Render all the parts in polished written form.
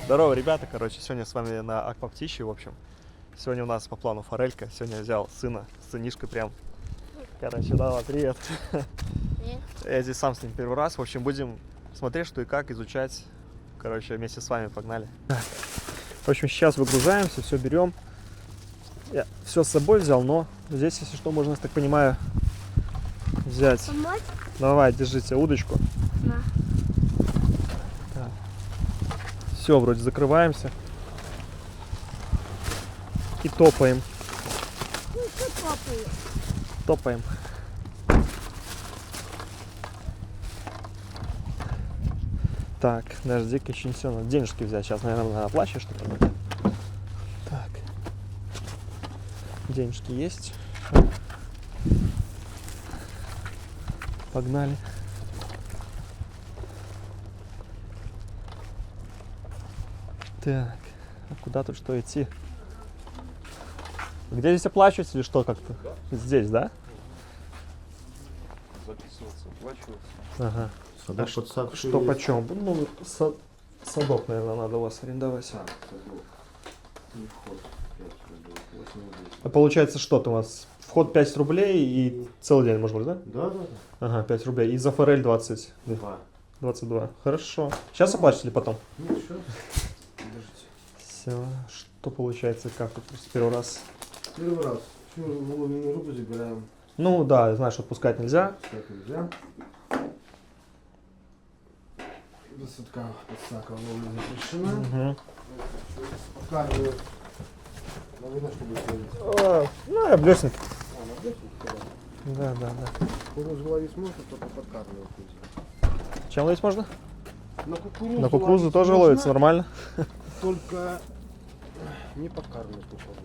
Здорово, ребята, короче, сегодня с вами на Акваптище, в общем. Сегодня у нас по плану форелька. Сегодня я взял сына с сынишкой прям. Короче, давай, привет. Привет. Я здесь сам с ним первый раз. В общем, будем смотреть, что и как, изучать. Короче, вместе с вами погнали. В общем, сейчас выгружаемся, все берем. Я все с собой взял, но здесь, если что, можно, я так понимаю, взять. Помочь? Давай, держите удочку. На. Все, вроде закрываемся. И топаем. Ну, что топает? Топаем. Так, подожди-ка, еще не все. Надо денежки взять. Сейчас, наверное, на оплачиваю что-то. Так. Денежки есть. Погнали. Так, а куда тут что идти? Где здесь оплачивать или что как-то? Да. Здесь, да? Записываться, оплачиваться. Ага. Садок А подсадший что есть. почем? Ну, садок, наверное, надо у вас арендовать. Садок. И вход 5 рублей, 8 рублей. А получается, что-то у вас? Вход 5 рублей и целый день можно, да? Да. Ага, 5 рублей. И за форель 20. 22. Хорошо. Сейчас оплачивали потом? Ну, еще. Подождите. Все. Что получается, как тут просто первый раз? Первый раз. Всю выловленную рыбу забираем. Ну да, знаешь, отпускать нельзя. Так нельзя. Высадка подсака ловли запрещена. Угу. Подкармливают. Но видно, что будет ловить. Ну, я блесенок. На блесенке, Да. Кукурузу ловить можно, только подкармливать нельзя. Чем ловить можно? На кукурузу, На кукурузу ловить тоже можно, ловится нормально? только не подкармливать кукурузу.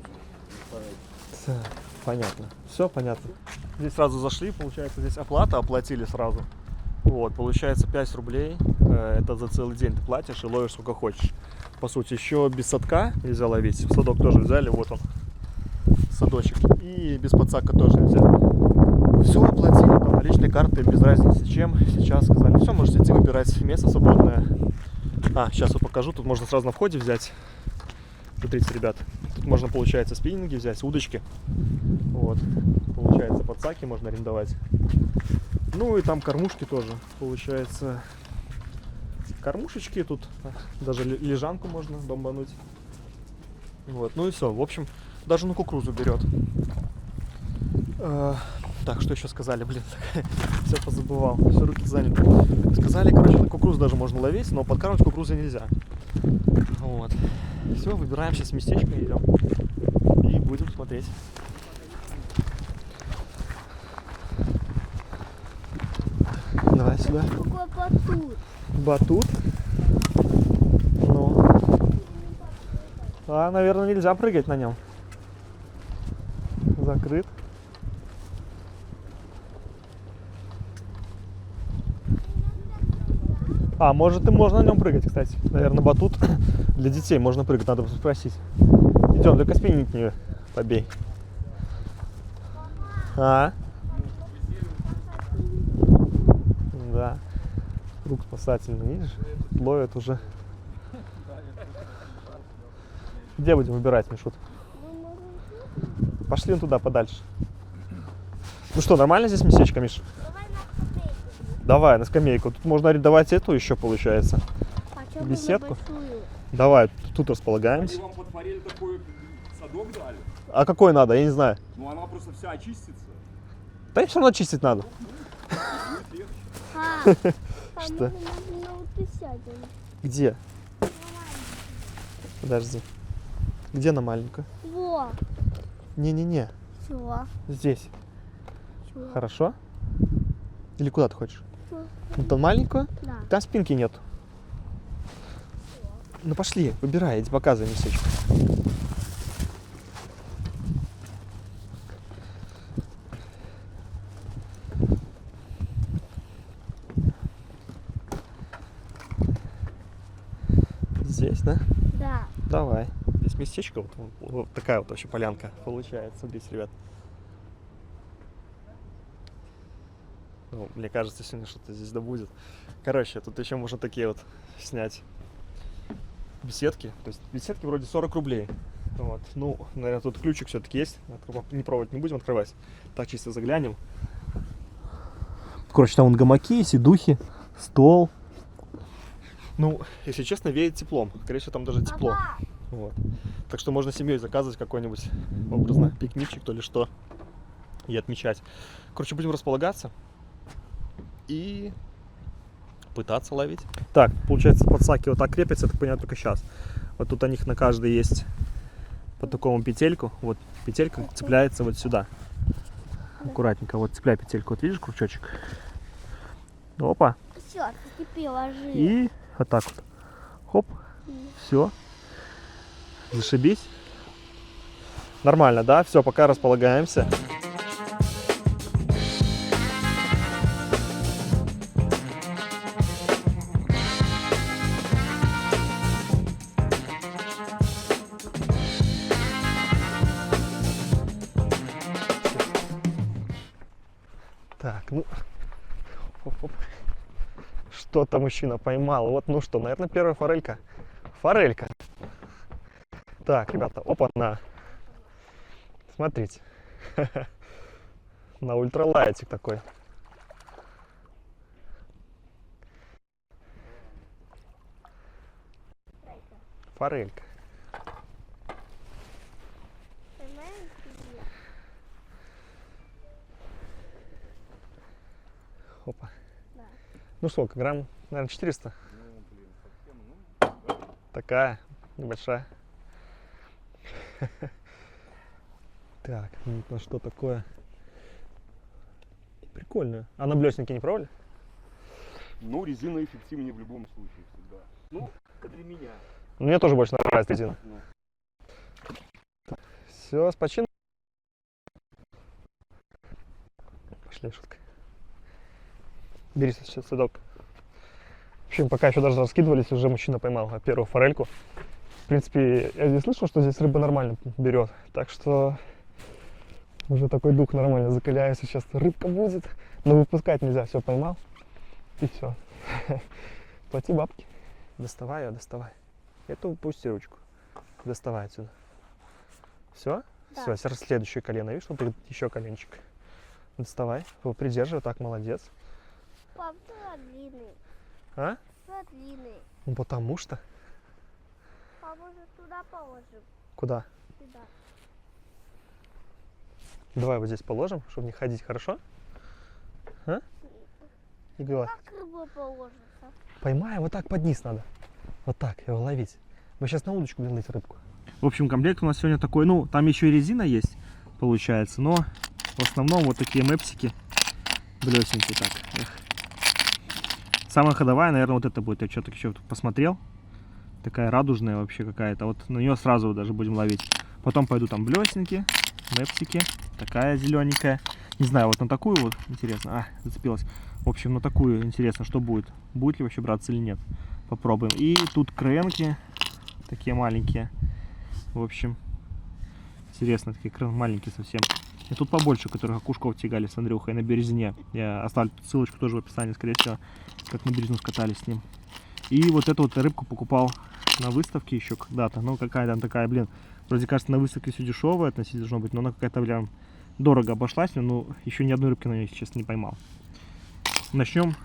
Так, понятно. Все понятно. Здесь сразу зашли, получается, здесь оплата, оплатили сразу. Вот, получается 5 рублей. Это за целый день ты платишь и ловишь сколько хочешь. По сути, еще без садка нельзя ловить. Садок тоже взяли, вот он, садочек. И без подсака тоже нельзя. Все оплатили, там, наличной карты, без разницы чем. Сейчас сказали, все, можете идти выбирать место свободное. Сейчас я покажу, тут можно сразу на входе взять. Смотрите, ребят, тут можно, получается, спиннинги взять, удочки. Вот, получается, подсаки можно арендовать. Ну и там кормушки тоже, получается. Кормушечки тут, даже лежанку можно бомбануть. Вот, ну и все, в общем, даже на кукурузу берет. Так, что еще сказали, блин, все позабывал, все руки заняты. Сказали, короче, на кукурузу даже можно ловить, но подкармливать кукурузу нельзя. Вот. Все, выбираем сейчас местечко, идем и будем смотреть. Давай сюда. Какой батут? Батут. Ну. Наверное, нельзя прыгать на нем. Закрыт. Может и можно на нем прыгать, кстати. Наверное, батут для детей можно прыгать, надо спросить. Идем, только спиннинг не побей. Да. Круг спасательный, видишь? Ловят уже. Где будем выбирать, Мишут? Пошли туда, подальше. Ну что, нормально здесь местечко, Миш? Давай на скамейку. Тут можно арендовать эту еще, получается. Беседку. Давай, тут располагаемся. Они вам под форель такой садок дали? А какой надо? Я не знаю. Ну она просто вся очистится. Да и все равно чистить надо. Что? Где? Подожди. Где на маленькую? Во. Не-не-не. Чего? Здесь. Чего? Хорошо? Или куда ты хочешь? Чего? Ну, там маленькую? Да. Там спинки нет. Ну пошли, выбирай, иди показывай местечко. Здесь, да? Да. Давай. Здесь местечко, вот такая вот вообще полянка получается здесь, ребят. Ну, мне кажется, сегодня что-то здесь да будет. Короче, тут еще можно такие вот снять беседки. То есть беседки вроде 40 рублей. Вот. Ну, наверное, тут ключик все-таки есть. Не пробовать не будем открывать. Так чисто заглянем. Короче, там вон гамаки, сидухи, стол. Ну, если честно, веет теплом. Скорее всего, там даже тепло. Папа, Вот. Так что можно семьей заказывать какой-нибудь, образно, пикничек, то ли что, и отмечать. Короче, будем располагаться и пытаться ловить. Так, получается, подсаки вот так крепятся, я так понимаю, только сейчас. Вот тут у них на каждой есть по такому петельку. Вот петелька цепляется вот сюда. Аккуратненько, вот цепляй петельку. Вот видишь крючочек? Опа. все, ты теперь ложи. И вот так вот. Хоп. Все. Зашибись. Нормально, да? Все, пока располагаемся. Так, ну, оп-оп. Что-то мужчина поймал. Вот, ну что, наверное, первая форелька. Форелька. Так, ребята, опа-на. Смотрите. На ультралайтик такой. Форелька. Опа. Да. Ну сколько, грамм, наверное, 400? Ну, блин, совсем, ну, Такая, небольшая. Так, ну это что такое? Прикольно. А на блёстники не пробовали? ну, резина эффективнее в любом случае всегда. Ну, это для меня. Ну, мне тоже больше нравится резина. Ну. Все, с почином. Пошли, шутка. Бери сейчас садок. В общем, пока еще даже раскидывались, уже мужчина поймал первую форельку. В принципе, я здесь слышал, что здесь рыба нормально берет. Так что уже такой дух нормально закаляется. Сейчас рыбка будет. Но выпускать нельзя. Все, поймал. И все. Плати бабки. Доставай ее, доставай. Эту пусти ручку. Доставай отсюда. Все? Да. Все, сейчас следующее колено. Видишь, вот еще коленчик. Доставай. Его придерживай. Так, молодец. Пап, ты длинный. А? Ты длинный. Ну, потому что. Папа, может, туда положим? Куда? Сюда. Давай вот здесь положим, чтобы не ходить, хорошо? А? Игла. Как рыба положится? Поймаем, вот так под низ надо. Вот так, его ловить. Мы сейчас на удочку будем ловить рыбку. В общем, комплект у нас сегодня такой, ну, там еще и резина есть, получается, но в основном вот такие мэпсики блесенькие так. Эх. Самая ходовая, наверное, вот это будет. Я что-то еще посмотрел. Такая радужная вообще какая-то. Вот на нее сразу даже будем ловить. Потом пойду там блесненькие, мэпсики. Такая зелененькая. Не знаю, вот на такую вот, интересно. А, зацепилась. В общем, на такую интересно, что будет. Будет ли вообще браться или нет. Попробуем. И тут кренки. Такие маленькие. В общем, интересно, такие маленькие совсем. И тут побольше, которых окушков тягали с Андрюхой на березине. Я оставлю ссылочку тоже в описании, скорее всего, как на березину скатались с ним. И вот эту вот рыбку покупал на выставке еще когда-то. Ну, какая-то она такая, блин, вроде кажется, на выставке все дешевое относительно должно быть, но она какая-то, блин, дорого обошлась, но еще ни одной рыбки на нее, честно, не поймал. Начнем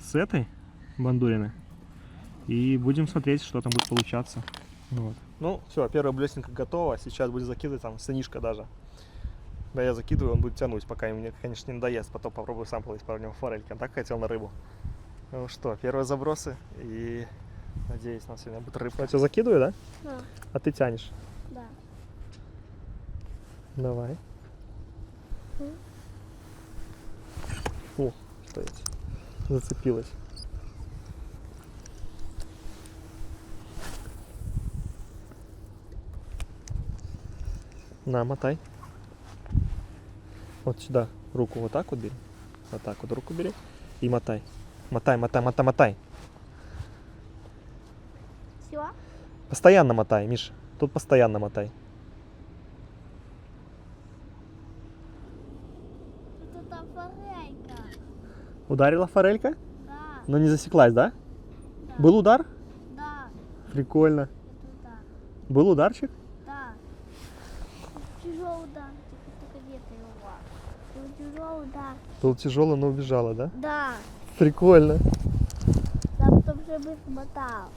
с этой бандурины и будем смотреть, что там будет получаться. Вот. Ну, все, первая блесненька готова. Сейчас будет закидывать там сынишка даже. Да, я закидываю, он будет тянуть, пока мне, конечно, не надоест. Потом попробую сам половить пару него форельки. Он так хотел на рыбу. Ну что, первые забросы. И надеюсь, у нас сегодня будет рыбка. Я тебя закидываю, да? Да. А ты тянешь. Да. Давай. О, стоять. Зацепилась. На, мотай. Вот сюда руку вот так вот бери. Вот так вот руку бери. И мотай. Мотай, мотай, мотай, мотай. Все? Постоянно мотай, Миш. Тут постоянно мотай. Тут там форелька. Ударила форелька? Да. Но не засеклась, да? Да. Был удар? Да. Прикольно. Был ударчик? Да. Тяжелый удар. Только где ты его? Тяжелый удар. Был тяжелый, но убежала, да? Да. Прикольно. Там потом же бы смотал.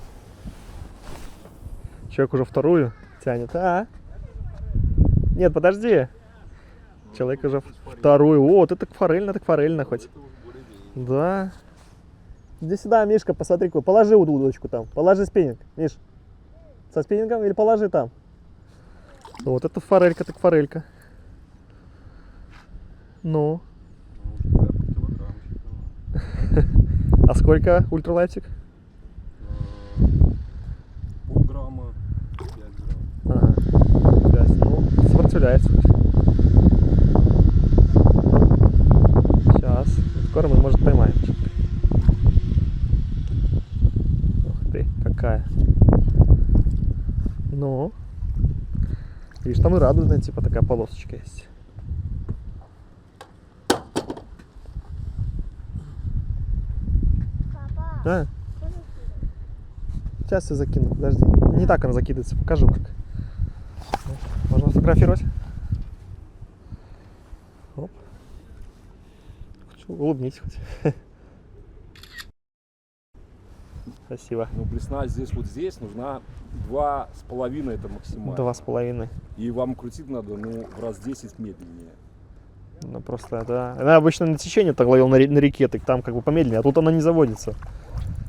Человек уже вторую тянет. Нет, подожди. Человек уже вторую. О, вот это так форельно хоть. Да. Иди сюда, Мишка, посмотри, положи удочку там. Положи спиннинг, Миш. Со спиннингом или положи там. Вот это форелька, так форелька. Ну. А сколько ультралайтик? Полграмма, 5 грамм. Ага. 5. Ну, сопротивляется. Сейчас. Скоро мы, может, поймаем. Ух ты, какая. Ну. Видишь, там и радужная, типа, такая полосочка есть. Папа. А, Что за фильм? сейчас я закину, подожди. Не так она закидывается, покажу как. Можно фотографировать. Оп. Улыбнись хоть. Спасибо. Ну, блесна здесь нужна 2,5, это максимально. 2,5. И вам крутить надо, ну, в раз 10 медленнее. Ну просто, да. Она обычно на течение так ловил на реке, так там как бы помедленнее, а тут она не заводится.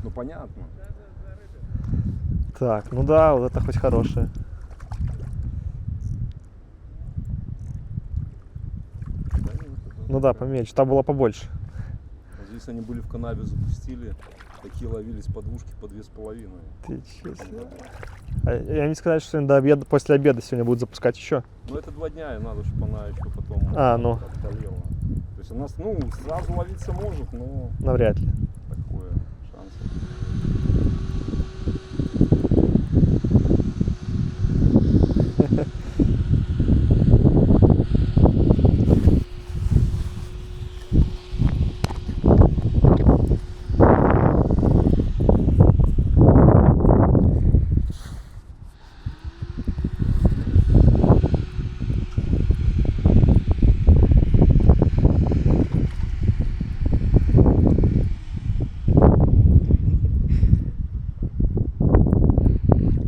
Ну, понятно. Так, ну да, вот это хоть хорошее. Ну да, помельче, там было побольше. Здесь они были в канаве, запустили. Такие ловились по двушке по 2,5. Ты чё себе? А я не сказать, что до обеда, после обеда сегодня будут запускать еще. Ну, это 2 дня, и надо, чтобы она еще потом Ну. отболела. То есть она, ну, сразу ловиться может, но Навряд ли. такое шанс.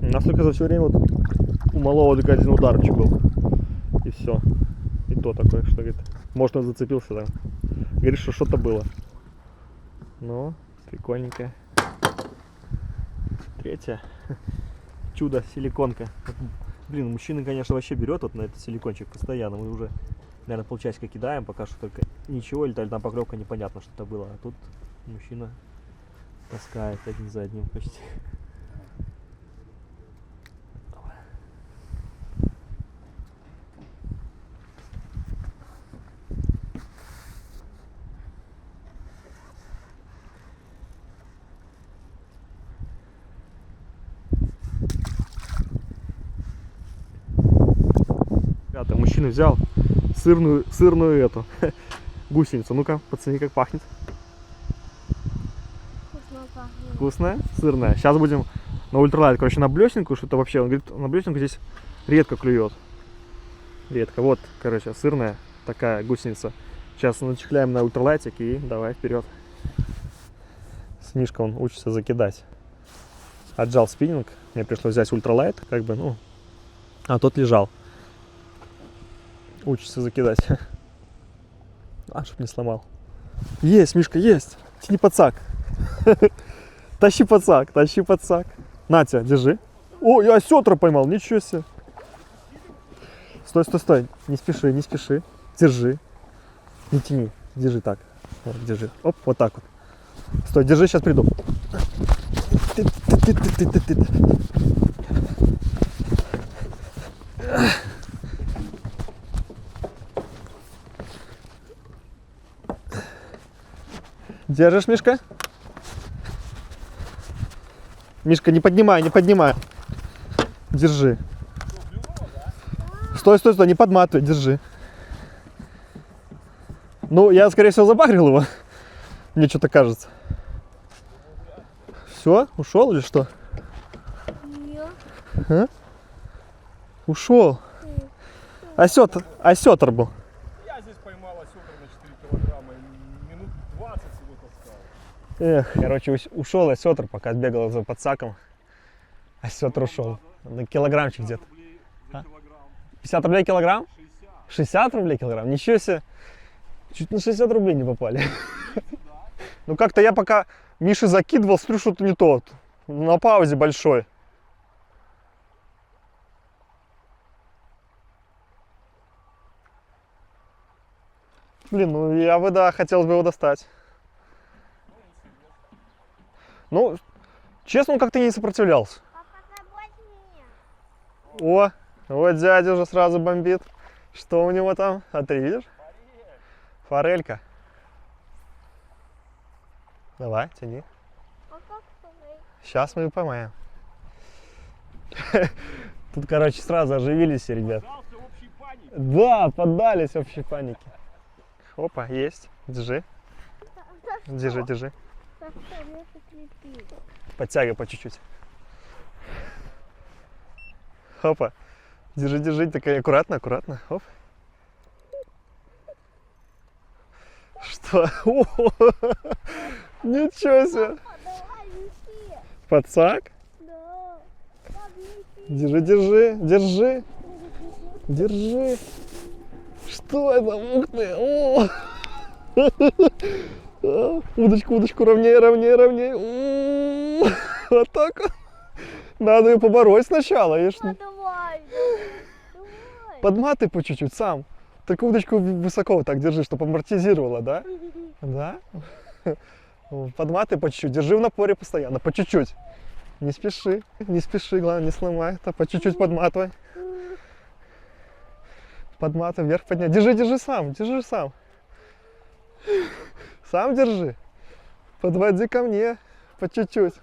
У нас только за все время вот у малого только один ударчик был. И все. И то такое, что говорит, может он зацепился там. Говорит, что что-то было. Ну, прикольненькое. Третья. Чудо, силиконка. Вот, блин, мужчина, конечно, вообще берет вот на этот силикончик постоянно. Мы уже, наверное, полчасика кидаем, пока что только ничего, или там поклевка непонятно, что это было. А тут мужчина таскает один за одним почти. Ребята, мужчина взял сырную эту гусеницу. Ну-ка, пацаны, как пахнет. Вкусно пахнет. Вкусная, сырная. Сейчас будем на ультралайт, короче, на блесенку, что-то вообще. Он говорит, на блесенку здесь редко клюет. Редко. Вот, короче, сырная такая гусеница. Сейчас начехляем на ультралайтик и давай вперед. С Мишкой он учится закидать. Отжал спиннинг. Мне пришлось взять ультралайт, как бы, ну. А тот лежал. Учится закидать. Чтоб не сломал. Есть, Мишка, есть. Тяни подсак. Тащи подсак, тащи подсак. Натя, держи. О, я осетра поймал, ничего себе. Стой, стой, стой. Не спеши, не спеши. Держи. Не тяни. Держи так. Вот, держи. Оп, вот так вот. Стой, держи, сейчас приду. Держишь, Мишка? Мишка, не поднимай, не поднимай. Держи. Стой, стой, стой, не подматывай, держи. Ну, я, скорее всего, забагрил его. Мне что-то кажется. Все, ушел или что? Нет. А? Ушел. Осетр был. Я здесь поймал осетр на 4 килограмма. И минут 20 его таскал. Эх, короче, ушел осетр, пока бегал за подсаком. Осетр ушел. На килограммчик где-то. Рублей А? за килограмм. 50 рублей килограмм? 60. 60 рублей килограмм? Ничего себе. Чуть на 60 рублей не попали. Ну как-то я пока Мише закидывал, смотрю, что-то не то. На паузе большой. Блин, ну я бы, да, хотелось бы его достать. Ну, честно, он как-то не сопротивлялся. Папа, заботь меня. О, вот дядя уже сразу бомбит. Что у него там? А ты видишь? Форелька. Давай, тяни. А как смотреть? Сейчас мы ее поймаем. Тут, короче, сразу оживились все ребят. Дался общей панике. Да, поддались общей панике. Опа, есть. Держи. Держи, держи. За что мне прикрепить? Подтягивай по чуть-чуть. Опа. Держи, держи. Такая аккуратно, аккуратно. Оп. Что? О, ничего себе. Папа, давай неси. Подсак. Да. Пап, неси. Держи, держи, держи. Держи. Что это? Ух ты. О! Удочку, удочку, ровнее, ровнее, ровнее. О! Вот так вот. Надо ее побороть сначала. Видишь? Давай. Давай. Подматай по чуть-чуть сам. Только удочку высоко вот так держи, чтобы амортизировала, да? Да? Подматай по чуть-чуть. Держи в напоре постоянно, по чуть-чуть. Не спеши, главное, не сломай. Это по чуть-чуть подматывай. Подматай, вверх подняй. Держи, держи сам, держи сам. Сам держи. Подводи ко мне, по чуть-чуть.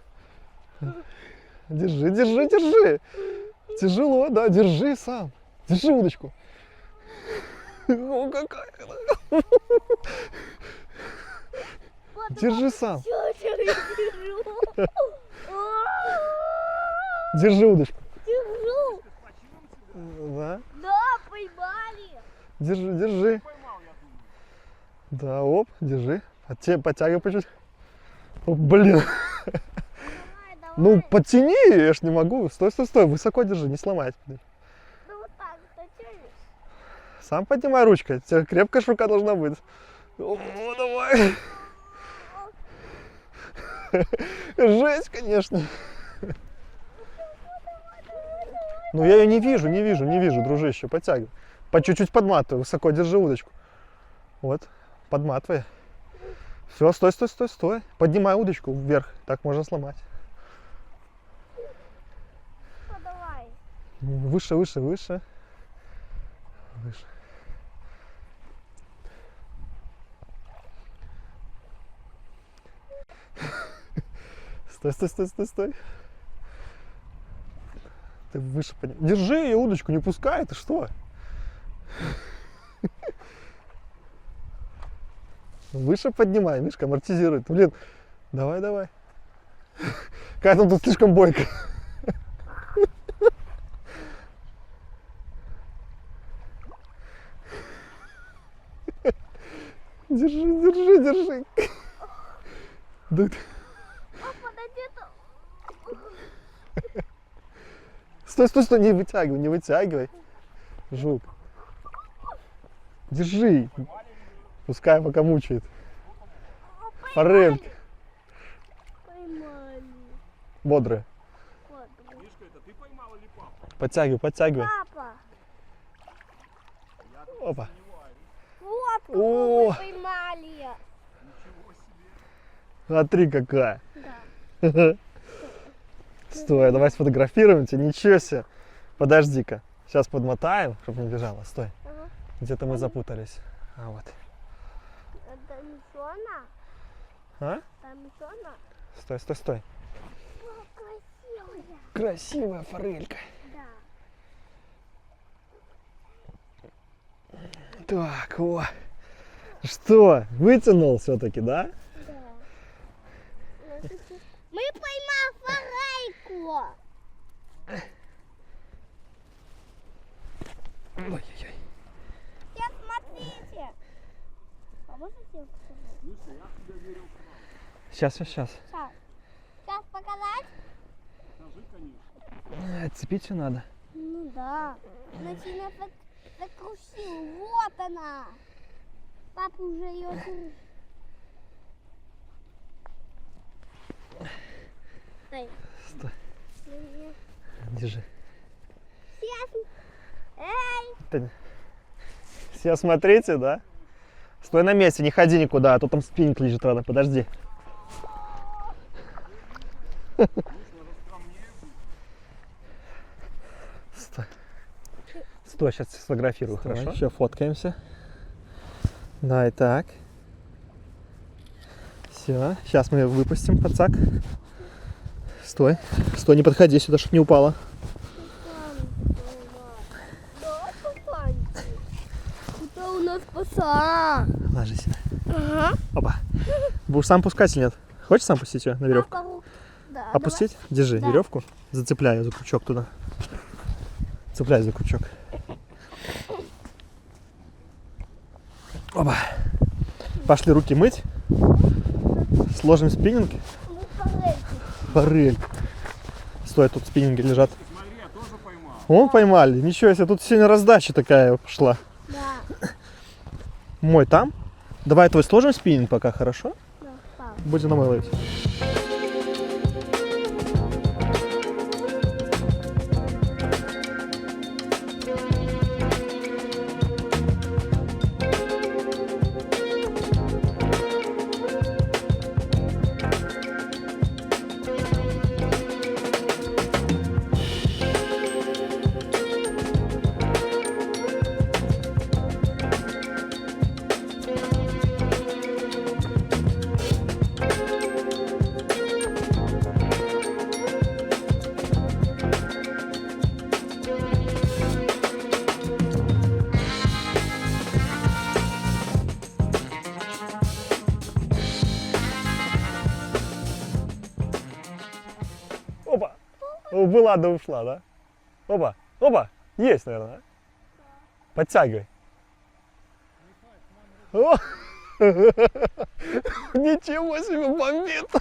Держи, держи, держи. Тяжело, да, держи сам. Держи удочку. О, какая она. Держи сам. Всё, я держу. Держи удочку. Держу. Да. Да, поймали. Держи, держи. Да, оп, держи. Подтягивай по чуть. О, блин. Давай, давай. Ну, подтяни, я ж не могу. Стой, стой, стой. Высоко держи, не сломай. Ну вот так, дотянешь. Сам поднимай ручкой. У тебя крепкая ж рука должна быть. О, давай. Жесть, конечно. Ну, я ее не вижу, дружище. Подтягивай. По чуть-чуть подматывай. Высоко держи удочку. Вот, подматывай. Все, стой, стой, стой, стой. Поднимай удочку вверх. Так можно сломать. Ну, давай. Выше, выше, выше. Выше. Стой, стой, стой, стой, стой. Ты выше поднимай. Держи ее удочку, не пускай, ты что? Выше поднимай, Мишка амортизирует. Блин, давай, давай. Какая там тут слишком бойко. Держи, держи, держи. Да ты- Папа, да где-то... Стой, стой, стой, не вытягивай, не вытягивай. Жук. Держи. Пускай пока мучает. Форелька. Поймали. Бодрая. Вот, Мишка, это ты поймал или папа? Подтягивай, подтягивай. папа. Опа. Вот, О, мы поймали. смотри какая. Да. Стой, давай сфотографируем тебя. Ничего себе. Подожди-ка. Сейчас подмотаем, чтобы не бежала. Стой. Ага. Где-то мы запутались. А вот. Это мишона? А? Там мишона? Стой, стой, стой. О, красивая. Красивая форелька. Да. Так, о. Что, вытянул все-таки, да? Да. Мы поймали форельку. Сейчас. Сейчас показать? Отцепить все надо. Ну да. Она сильно закрутила. Вот она. Папа уже ее... Эй. Стой. Держи. Сейчас. Эй. Все смотрите, да? Стой на месте, не ходи никуда, а то там спиннинг лежит рано. Подожди. Стой. Стой, сейчас сфотографирую, хорошо? Еще фоткаемся. Да, и так. Все, сейчас мы ее выпустим, пацак. Стой, стой, не подходи сюда, чтобы не упала. Кто у нас пацан? Ложись. Ага. Опа. Будешь сам пускать или нет? Хочешь сам пустить ее на веревку? Да, Опустить? Держи Да. веревку, зацепляй ее за крючок туда. Цепляй за крючок. Опа. Пошли руки мыть. Сложим спиннинг. Форель. Стой, тут спиннинги лежат. Смотри, я тоже поймал. О, поймали. Ничего себе, тут сегодня раздача такая пошла. Да. Мой там. Давай твой сложим спиннинг пока, хорошо? Да, папа. Будем домой ловить. Опа! Была да ушла, да? Опа! Опа! Есть, наверное. Подтягивай. О! Ничего себе, бомбит!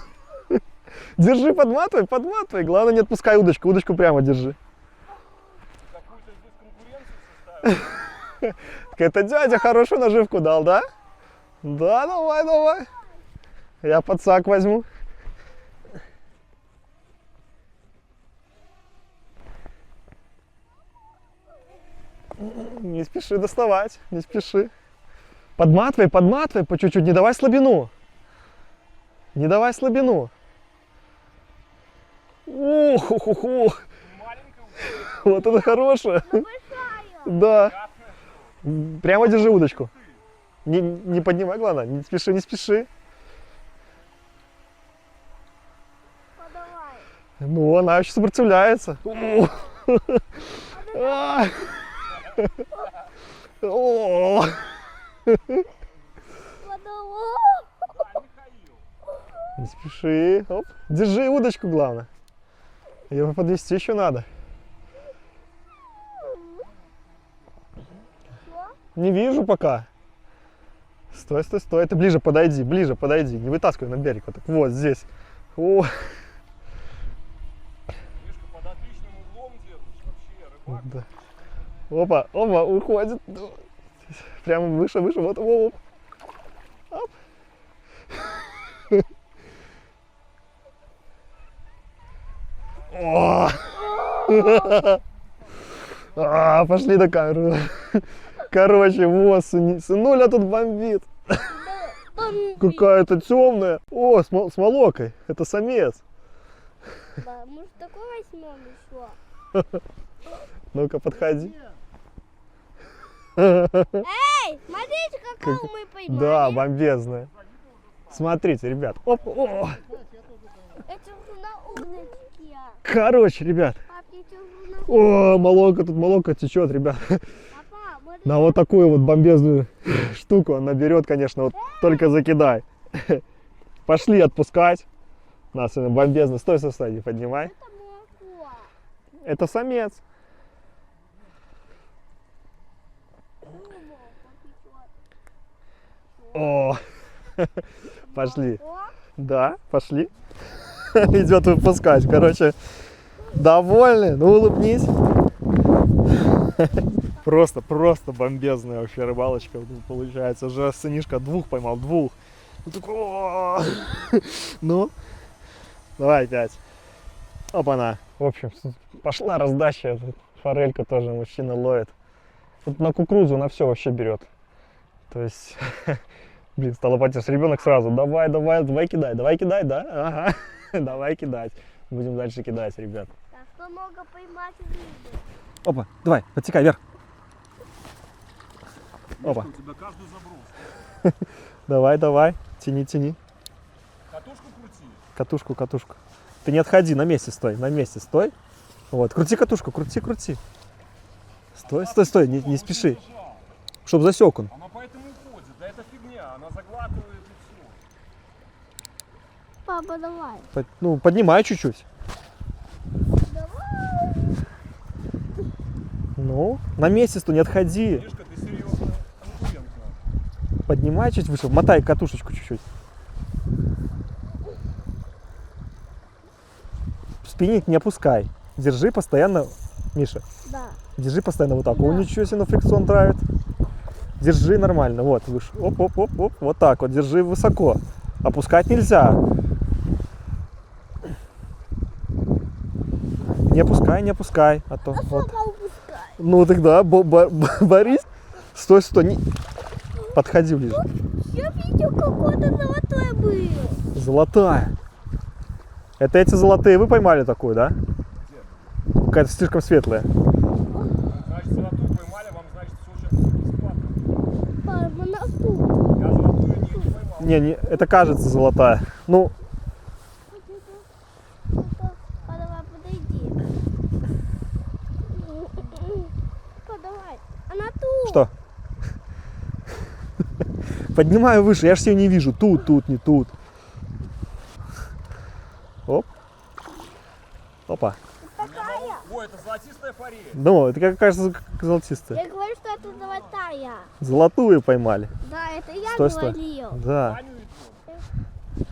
Держи, подматывай. Главное, не отпускай удочку. Удочку прямо держи. Какую-то здесь конкуренцию составили. Так это дядя хорошую наживку дал, да? Да, давай. Я подсак возьму. Не спеши доставать, не спеши. Подматывай по чуть-чуть, не давай слабину. Ух. Вот это хорошее. Да. Прямо держи удочку. Не поднимай, главное, не спеши. Подавай. Ну, она еще сопротивляется. О. Подавай. Не спеши. Оп. Держи удочку, главное. Ее подвести еще надо. Не вижу пока. Стой. Ты ближе подойди. Не вытаскивай на берег. Вот так. Вот здесь. О. Мишка под отличным углом держишь. Вообще, рыбак. Да. Опа, уходит. Прямо выше. Вот. Оп. О! Пошли до камеры. Короче, вот, сынуля тут бомбит. Какая-то темная. О, с молокой. Это самец. Да, может такой возьмем еще? Ну-ка, подходи. Эй, смотрите, какую мы поймали. Да, бомбезная. Смотрите, ребят. Оп, о. Это уже на удочке. Короче, ребят. Пап, это уже на... О, молоко течет, ребят. Папа, вот На вот такую вот бомбезную штуку она берет, конечно, вот только закидай. Пошли отпускать. Нас бомбезно. Стой, не поднимай. это молоко. Это самец. Молоко течет. О, Пошли. О, Да, пошли. Идет выпускать. Короче, довольны? Ну, улыбнись. Просто бомбезная вообще рыбалочка получается. Уже сынишка двух поймал, двух. Ну, такой, «О!» Ну, давай опять. Опа-на. В общем, пошла раздача. Форелька тоже мужчина ловит. Тут на кукурузу на все вообще берет. То есть, блин, стало потише. Ребенок сразу, давай кидай, да? Ага, давай кидать. Будем дальше кидать, ребят. так что много поймать рыбы. Опа, давай, подтекай вверх. Опа. У тебя каждый заброс. Давай, тяни. Катушку крути. Катушку. Ты не отходи, на месте стой. Вот, крути катушку, крути. Стой, не спеши. Держал. Чтоб засек он. Она поэтому уходит. Да это фигня. Она заглатывает и все. Папа, давай. Ну, поднимай чуть-чуть. Давай. Ну, на месте стой, не отходи. Мишка, ты серьезно конкурентно. Поднимай чуть выше, мотай катушечку чуть-чуть. Спиннинг не опускай. Держи постоянно, Миша. Да. Держи постоянно вот так. О, ничего себе, на фрикцион травит. Держи нормально, вот, выше. Оп. Вот так вот, держи высоко. Опускать нельзя. Не опускай. А то, вот. Пока упускай. Ну тогда, Борис. Стой, не... Подходи ближе. Я видел, какой-то золотой был. Золотая. Это эти золотые вы поймали такую, да? Какая-то слишком светлая. Значит, золотую поймали, вам, значит, все сейчас бесплатно. Папа, на тут. Я золотую не поймал. Не, это кажется золотая. Ну, Давай, подойди. Подавай. Она тут. что? Поднимаю выше, я же ее не вижу. Тут, не тут. Оп. Опа. Такая. Ой, это золотистая форель. Ну, это как кажется золотистая. Я говорю, что это золотая. Золотую поймали. Да, это я Стой. говорил. Да. Ваню и то.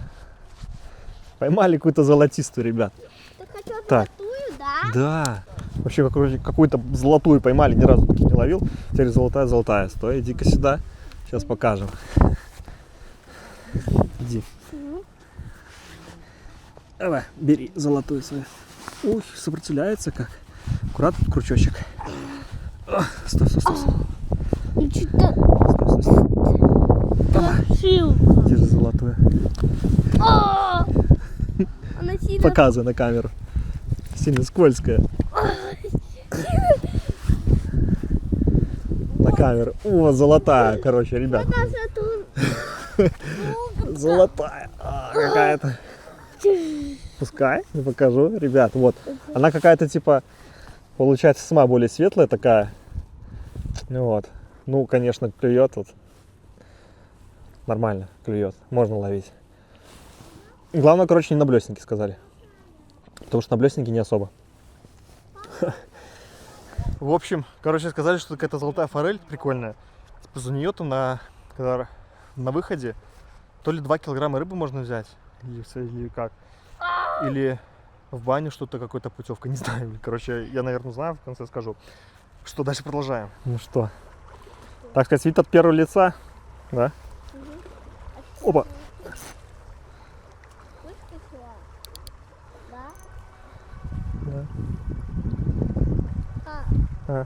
Поймали какую-то золотистую, ребят. Ты хотел Так. золотую, да? Да. Вообще какую-то золотую поймали, ни разу таких не ловил. Теперь золотая. Стой, иди-ка сюда. Сейчас покажем. Иди. Давай, бери золотую свою. Ух, сопротивляется как. Аккуратно, крючочек. О, стой. Ну что-то Давай, пошил. держи золотую. Она сильно... Показывай на камеру. Сильно скользкая. На камеру. О, золотая, короче, ребят. Золотая. Какая-то. Пускай, не покажу. Ребят, вот. Она какая-то типа, получается, сама более светлая такая. Вот. Ну, конечно, клюет вот. Нормально клюет. Можно ловить. Главное, короче, не на блесенке сказали. Потому что на блесенке не особо. В общем, короче, сказали, что какая-то золотая форель прикольная. Типа за нее там на выходе то ли 2 килограмма рыбы можно взять, или как. Или в баню что-то, какой-то путевка, не знаю. Короче, я, наверное, знаю, в конце скажу. Что, дальше продолжаем. Ну что, так сказать, вид от первого лица, да? Опа. Выскочила? Да? Да. А. А.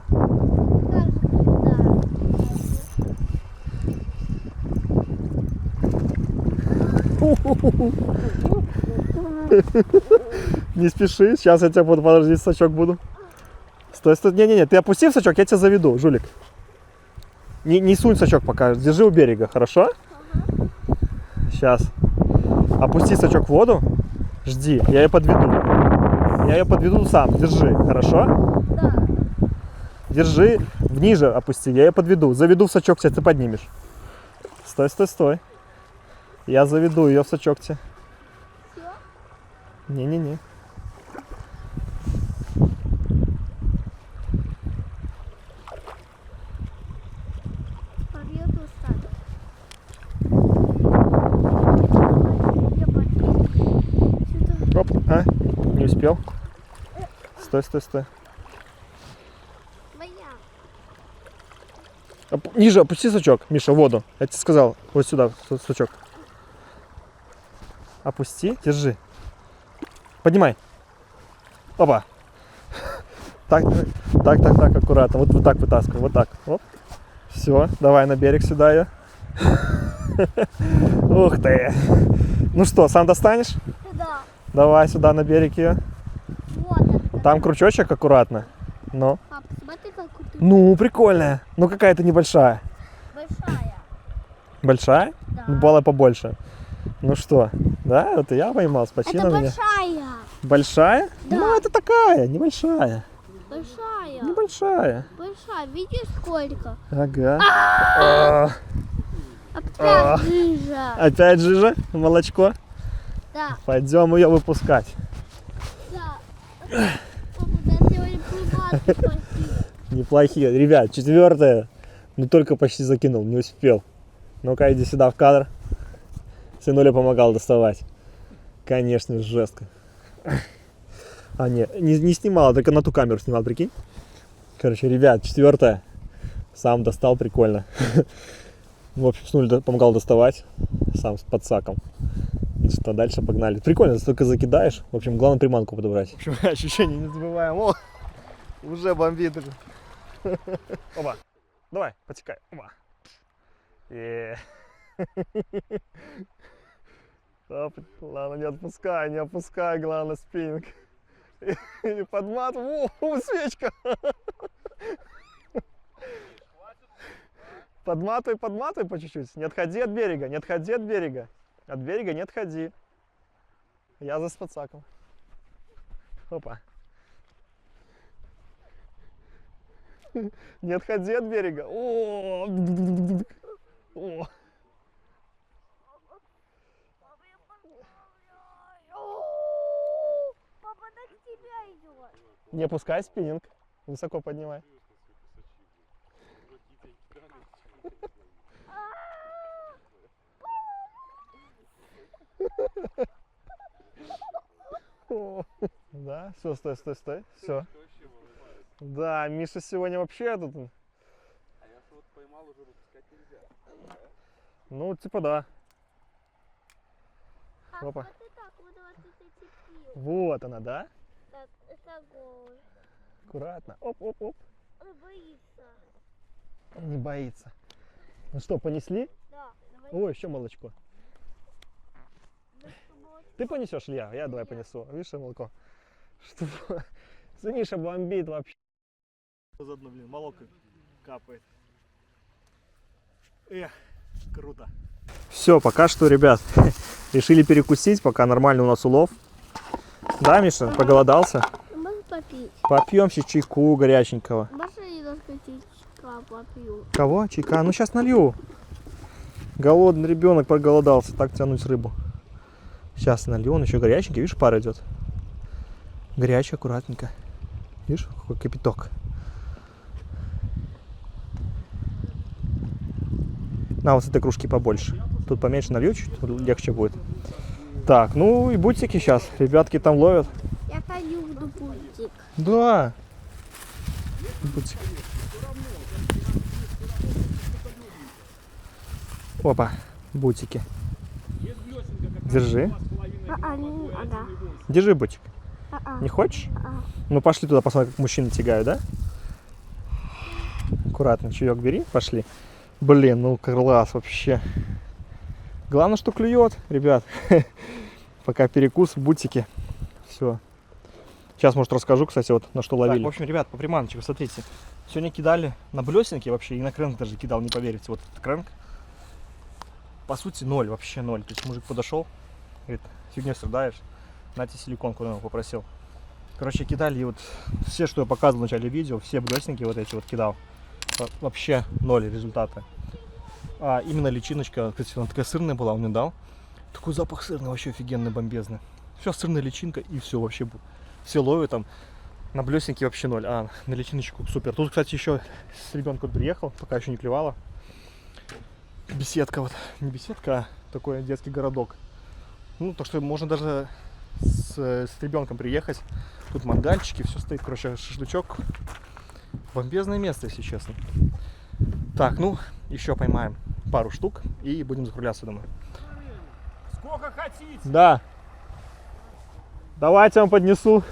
Не спеши, сейчас я тебя буду, подожди, сачок буду. Стой. Не, ты опусти в сачок, я тебя заведу, жулик. Не сунь сачок пока, держи у берега, хорошо? Сейчас. Опусти сачок в воду, жди, я ее подведу. Я ее подведу сам, держи, хорошо? Да. Держи, ниже опусти, я ее подведу. Заведу в сачок тебя, ты поднимешь. Стой. Я заведу ее в сачок тебе. Все? Не. Побьет устаток. успел? Стой, стой, стой. Моя. Ниже опусти сачок, Миша, в воду. Я тебе сказал, вот сюда сачок. Опусти, держи. Поднимай. Опа. Так, аккуратно. Вот так вытаскивай, вот так. Оп. Все, давай на берег сюда ее. Ух ты. Ну что, сам достанешь? Да. Давай сюда на берег ее. Вот это. Там крючочек аккуратно. Ну. Пап, смотри, как ты. Ну, прикольная. Ну какая-то небольшая. Большая. Большая? Да. Ну, балла побольше. Ну что, да, вот и я поймал, спасибо Это меня. большая. Большая? Да. Ну, это такая, небольшая. Большая. Небольшая. Большая. Видишь, сколько? Ага. А, Опять жижа. Опять жижа, молочко. Да. Пойдем ее выпускать. Да. Папа, да, сегодня плывать спасибо. Неплохие. Ребят, 4-е. Ну, только почти закинул, не успел. Ну-ка, иди сюда в кадр. Сынуля помогал доставать. Конечно, жестко. А, не снимал, только на ту камеру снимал, прикинь. Короче, ребят, 4-е. Сам достал, прикольно. В общем, Сынуля помогал доставать. Сам с подсаком. Ну что, дальше погнали. Прикольно, ты только закидаешь. В общем, главное приманку подобрать. В общем, ощущение не забываем. О, уже бомбит. Опа. Давай, потекай. Опа. Ладно, не отпускай, главное, спиннинг. И подматывай. О, свечка. Подматывай по чуть-чуть. Не отходи от берега, не отходи от берега. От берега не отходи. Я за спацаком. Опа. Не отходи от берега. О. Папа, на тебя идет. Не опускай спиннинг. Высоко поднимай. Да, все, стой. Все. Да, Миша сегодня вообще тут. А я что вот поймал, уже выпускать нельзя. Ну, типа да. А Опа. вот ты так вот зацепил. Вот она, да? Так, это гол. Аккуратно. Оп. Он боится. Не боится. Ну что, понесли? Да, давай. Ой, еще молочко. Ты понесешь, Илья? Я давай понесу. Видишь, молоко? Что? Миша бомбит вообще. Заодно, блин, молоко капает. Эх, круто. Все, пока что, ребят, решили перекусить, пока нормальный у нас улов. Да, Миша, проголодался? Можно попить? Попьем сейчас чайку горяченького. Можно немножко чайка попью? Кого? Чайка? Ну сейчас налью. Голодный ребенок проголодался, так тянуть рыбу. Сейчас налью, он еще горяченький, видишь, пар идет. Горячий, аккуратненько. Видишь, какой кипяток. На, вот с этой кружки побольше. Тут поменьше налью, чуть легче будет. Так, ну и бутики сейчас. Ребятки там ловят. Я ходил в бутик. Да. Бутик. Опа, бутики. Держи. Ага. Держи бутик. А-а. Не хочешь? А-а. Ну пошли туда, посмотрим, как мужчины тягают, да? Аккуратно, чаек бери, пошли. Блин, ну класс вообще. Главное, что клюет, ребят. Пока перекус в бутике. Все. Сейчас, может, расскажу, кстати, вот на что ловили. Так, в общем, ребят, по приманочкам, смотрите. Сегодня кидали на блесенки вообще, и на крэнк даже кидал, не поверите. Вот этот крэнк. По сути, 0, вообще 0. То есть мужик подошел, говорит, фигней страдаешь, на тебе силиконку он попросил. Короче, кидали, и вот все, что я показывал в начале видео, все блесенки вот эти вот кидал. Вообще 0 результата. А именно личиночка, кстати, она такая сырная была, он мне дал. Такой запах сырный, вообще офигенный, бомбезный. Все, сырная личинка, и все, вообще. Все ловят там. На блесенке вообще 0, а на личиночку супер. Тут, кстати, еще с ребенком приехал, пока еще не клевала. Беседка вот, не беседка, а такой детский городок. Ну, то, что можно даже с ребенком приехать. Тут мангальчики, все стоит, короче, шашлычок. Бомбезное место, если честно. Так, ну, еще поймаем пару штук и будем закругляться, думаю. Сколько хотите? Да. Давайте я вам поднесу.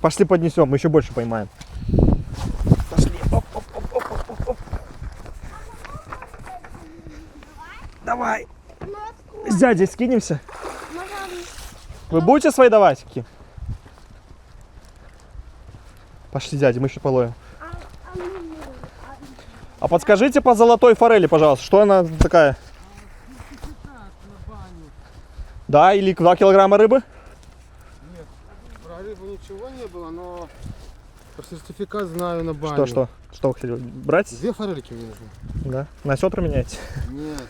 Пошли поднесем, мы еще больше поймаем. Пошли. Оп, оп, оп, оп, оп, оп, оп. Давай. С дядей скинемся. Вы будете свои давать? Пошли, дядя, мы еще половим. А подскажите по золотой форели, пожалуйста, что она такая? Да, или 2 килограмма рыбы? Нет, про рыбу ничего не было, но про сертификат знаю на баню. Что вы хотели брать? 2 форельки мне нужны. Да. На сетр меняете? Нет,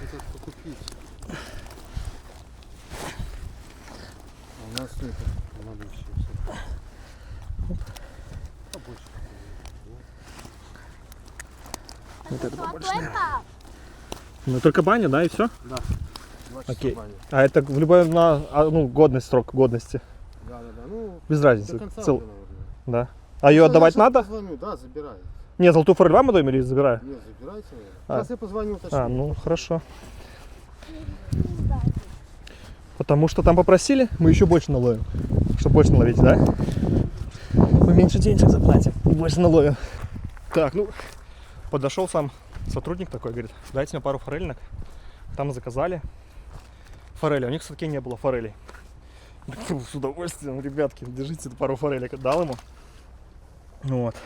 хотят покупить. А у нас нет, надо еще все. Побольше. Вот это побольше. Золотой пап. Ну только баня, да, и все? Да. 2 часа Окей. бани. А это в любой годность, срок годности. Да. Ну, Без до разницы. конца Цел- года, наверное. Да. А ее отдавать Я сейчас надо? позвоню, да, забирай. Не, золотую форель вам отдаем или забираю? Нет, забирайте. А. Сейчас я позвоню, уточню. А, ну хорошо. Потому что там попросили, мы еще больше наловим. Чтобы больше наловить, да? Мы меньше денег заплатим, больше наловим. Так, ну, подошел сам сотрудник такой, говорит, дайте мне пару форельных. Там заказали форели. У них, кстати, не было форелей. С удовольствием, ребятки, держите пару форелек. Дал ему. Ну вот.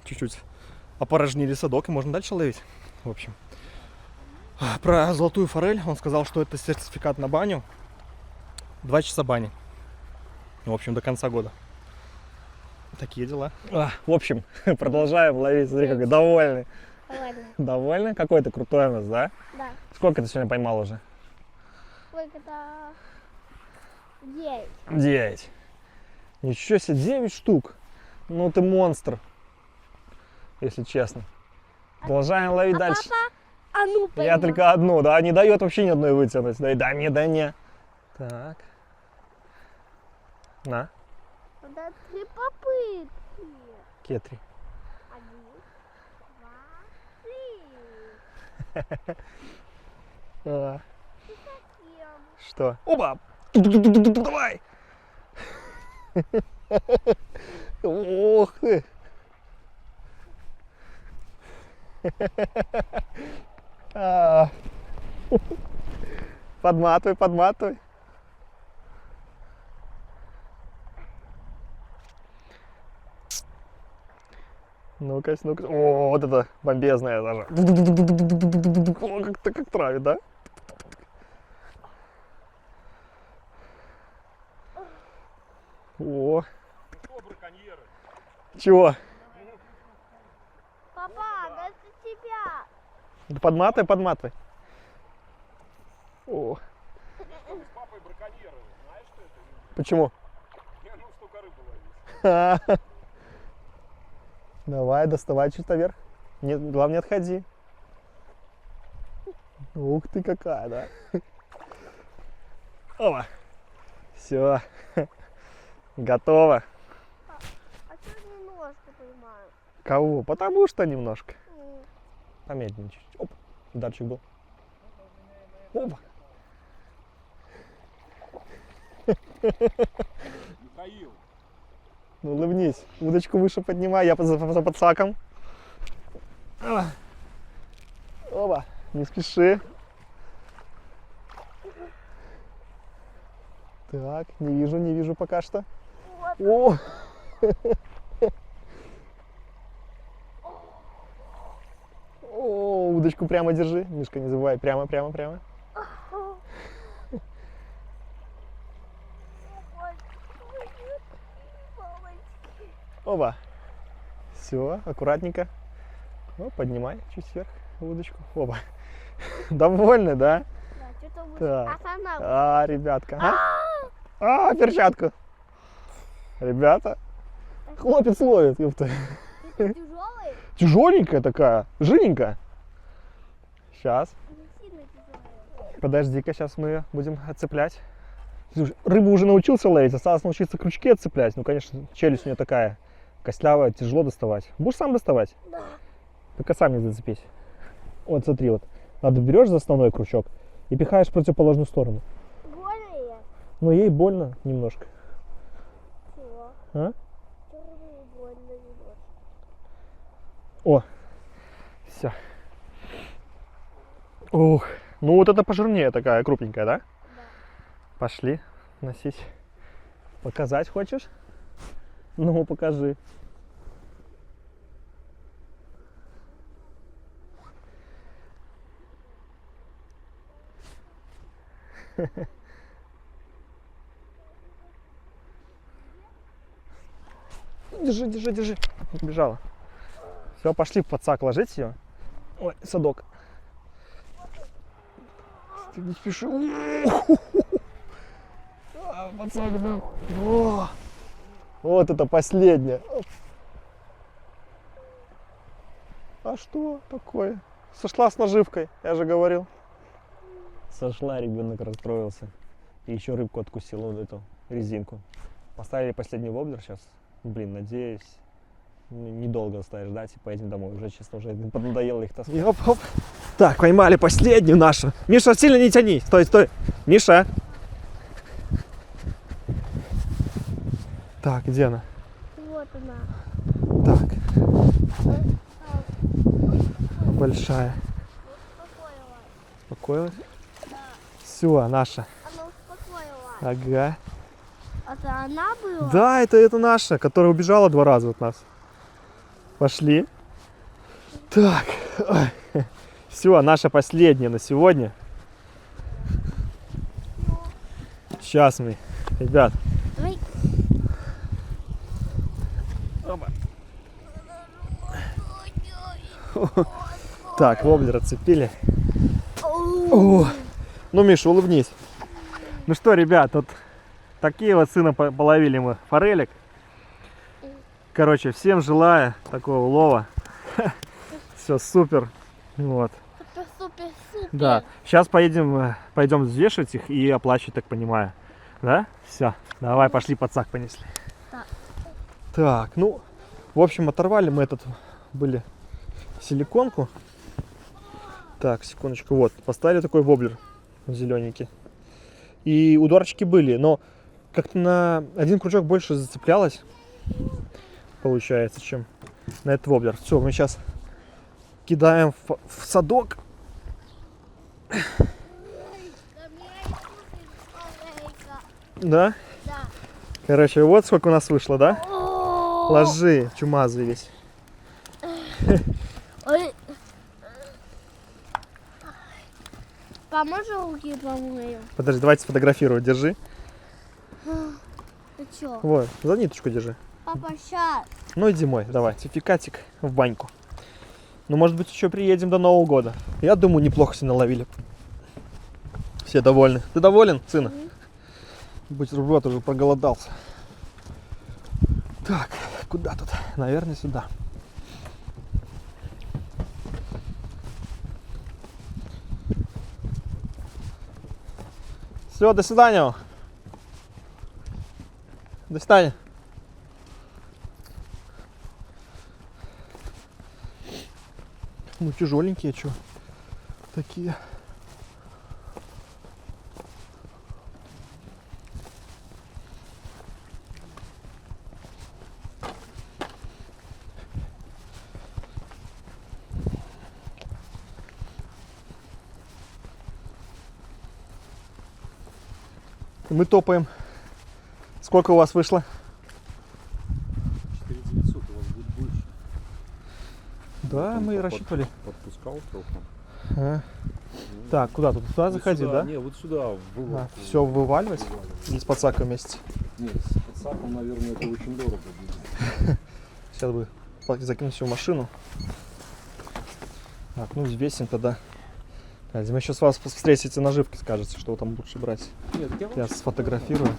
Чуть-чуть опорожнили садок, и можно дальше ловить. В общем. Про золотую форель он сказал, что это сертификат на баню. 2 часа бани. В общем, до конца года. Такие дела. В общем, продолжаем ловить. Смотри, какой довольный. Ладно. Довольный? Какой ты крутой у нас, да? Да. Сколько ты сегодня поймал уже? Сколько-то 9. 9. Ничего себе, 9 штук. Ну ты монстр. Если честно. Продолжаем ловить дальше. Папа, а ну поймай. Я только одну, да, не дает вообще ни одной вытянуть. Да не. Так. На, Да 3 попытки. кетри. 1, 2, 3. А, Кем? что? Оба! Давай! Ох ты! А. Подматывай. Ну-ка. О, вот это бомбезная даже. О, как травит, да? О. Чего? Папа, да это тебя. Да подматывай. О. Мы с папой браконьеры. Знаешь, что это? Почему? Я столько рыбы ловить. Давай, доставай чисто вверх. Главное, не отходи. Ух ты какая, да? Опа. Все. Готово. А что немножко поймаю? Кого? Потому что немножко. Помедленнее чуть-чуть. Оп. Ударчик был. Опа. Михаил. Ну, улыбнись. Удочку выше поднимай. Я за подсаком. Опа. Не спеши. Так, не вижу пока что. Вот. О, удочку прямо держи. Мишка, не забывай. Прямо. Опа. Все, аккуратненько. Ну, поднимай чуть вверх удочку. Опа. Довольны, да? Да, что-то выше. Так. Останавливай. Ребятка. Перчатку. Ребята. Хлопец ловит, ёпта. Это тяжелый? Тяжеленькая такая, жирненькая. Сейчас. Не сильно тяжелый. Подожди-ка, сейчас мы будем отцеплять. Слушай, рыбу уже научился ловить, осталось научиться крючки отцеплять. Ну, конечно, челюсть у нее такая костлявая, тяжело доставать. Будешь сам доставать? Да. Только сам не зацепись. Вот смотри, вот. Надо берешь за основной крючок и пихаешь в противоположную сторону. Больно я? Но ей больно немножко. Чего? А? Чего мне больно немножко? О, все. Ух, ну вот это пожирнее такая, крупненькая, да? Да. Пошли носить. Показать хочешь? Ну, покажи. Держи, держи, держи. Убежала. Все, пошли в подсак ложить ее. Ой, садок. Ты не спеши. Подсак, да. О, вот это последнее. А что такое? Сошла с наживкой, я же говорил. Сошла, ребенок расстроился. И еще рыбку откусил, вот эту резинку. Поставили последний воблер сейчас. Блин, надеюсь, недолго оставишь ждать и поедем домой. Уже, честно, уже поднадоело их таскать. Оп-оп. Так, поймали последнюю нашу. Миша, сильно не тяни. Стой, стой. Миша. Так, где она? Вот она. Так, большая. Успокоилась. Успокоилась? Да. Все, наша. Она успокоилась. Ага. Это она была? Да, это наша, которая убежала 2 раза от нас. Пошли. Так. Все, наша последняя на сегодня. Сейчас мы, ребят. Ой. Опа. Так, воблер отцепили. О, ну, Миша, улыбнись. Ну что, ребят, вот такие вот сына половили мы форелек. Короче, всем желаю такого улова. Все супер. Вот. Супер-супер-супер. Да. Сейчас пойдем взвешивать их и оплачивать, так понимаю. Да? Все. Давай, пошли, подсак понесли. Так. Так, ну, в общем, оторвали мы были силиконку. Так, секундочку, вот, поставили такой воблер зелененький. И ударчики были, но как-то на один крючок больше зацеплялось, получается, чем на этот воблер. Все, мы сейчас кидаем в садок. Да? Да. Короче, вот сколько у нас вышло, да? О, Ложи, чумазый весь. ой. Поможешь руки помою? Подожди, давайте сфотографировать, держи. Ты чё? Вот, за ниточку держи. Папа, щас. Ну иди мой, давай, сертификатик в баньку. Ну, может быть, еще приедем до Нового года. Я думаю, неплохо все наловили. Все довольны. Ты доволен, сына? Бутерброд уже проголодался. Так, куда тут? Наверное, сюда. Все, до свидания. До свидания. Ну, тяжеленькие, что? Такие. Мы топаем. Сколько у вас вышло? 4900 у вас будет больше. Да, Там мы рассчитывали. Подпускал трохи. Ага. Так, куда тут? Туда Вот заходи, сюда, да? Не, вот сюда. Все вываливать? Или с подсаком вместе? Нет, с подсаком, наверное, это очень дорого будет. Сейчас бы закинуть все в машину. Так, ну взвесим тогда. Так, мы сейчас вас встретите наживки, скажете, что вы там лучше брать. Нет, Я сфотографирую.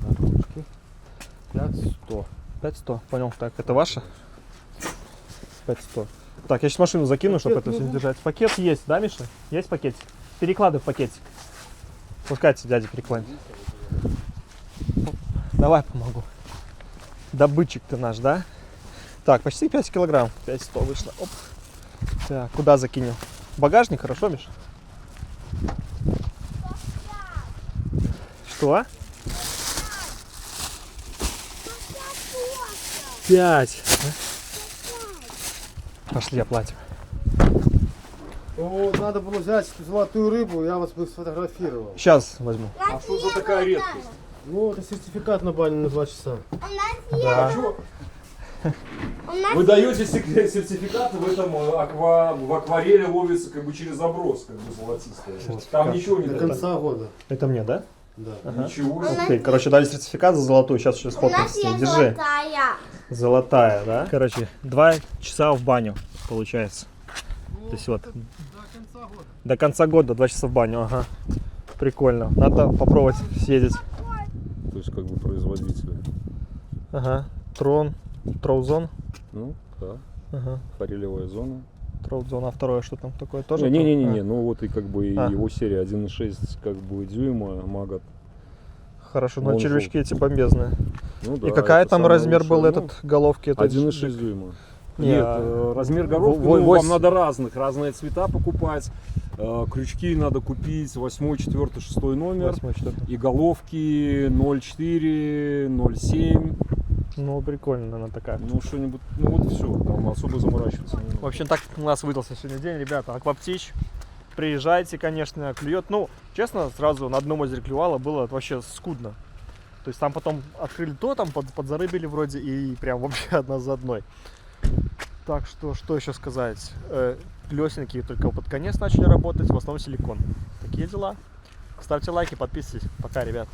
Так, ручки. 5100. 5100, понял. Так, это ваша? 5100. Так, я сейчас машину закину, чтобы Пакет это все не нужен? держать. Пакет есть, да, Миша? Есть пакетик? Перекладывай в пакетик. Пускайте, дядя перекладывает. Давай помогу. Добытчик ты наш, да? Так, почти 5 килограмм. 5,100 вышло. Оп. Так, куда закинем? В багажник, хорошо, Миша? Что? 5. Пошли, оплатим. О, надо было взять эту золотую рыбу, я вас бы сфотографировал. Сейчас возьму. А что за такая редкость? Ну, это сертификат на баню на 2 часа. Да. Вы даете сертификат, в этом в акварели ловится как бы через заброс, как бы золотистая. Там ничего не До дают. конца года. Это мне, да? Да. Ага. Ничего. Ух ты, короче, дали сертификат за золотую. Сейчас еще сфоткаемся с ней. Держи. Золотая, да? Короче, 2 часа в баню получается. То есть вот. До конца года. До конца года 2 часа в баню, ага. Прикольно. Надо попробовать съездить. То есть как бы производитель. Ага. Троузон. Ну, да. Ага. Форелевая зона. Троузон, а второе что там такое тоже? Не-не-не, ну вот и как бы и А. его серия 1.6 как бы дюйма, Магат. Хорошо, но Он червячки эти бомбезные. Ну, И да, какая это там самое размер был лучшее. Ну, этот головки? Это 1.6 дюйма. Не, Нет, а размер головки, во- ну, вось- вам надо разные цвета покупать. Крючки надо купить 8, 4, 6 номер. 8, 4. И головки 0,4, 0,7. Ну, прикольно она такая. Ну, что-нибудь, ну вот все, там особо заморачиваться не надо. В общем, так у нас выдался сегодня день, ребята. Акваптич, приезжайте, конечно, клюет. Ну, честно, сразу на одном озере клювало, было вообще скудно. То есть там потом открыли то, там подзарыбили вроде, и прям вообще одна за одной. Так что еще сказать? Плесенки только под конец начали работать, в основном силикон. Такие дела. Ставьте лайки, подписывайтесь. Пока, ребят.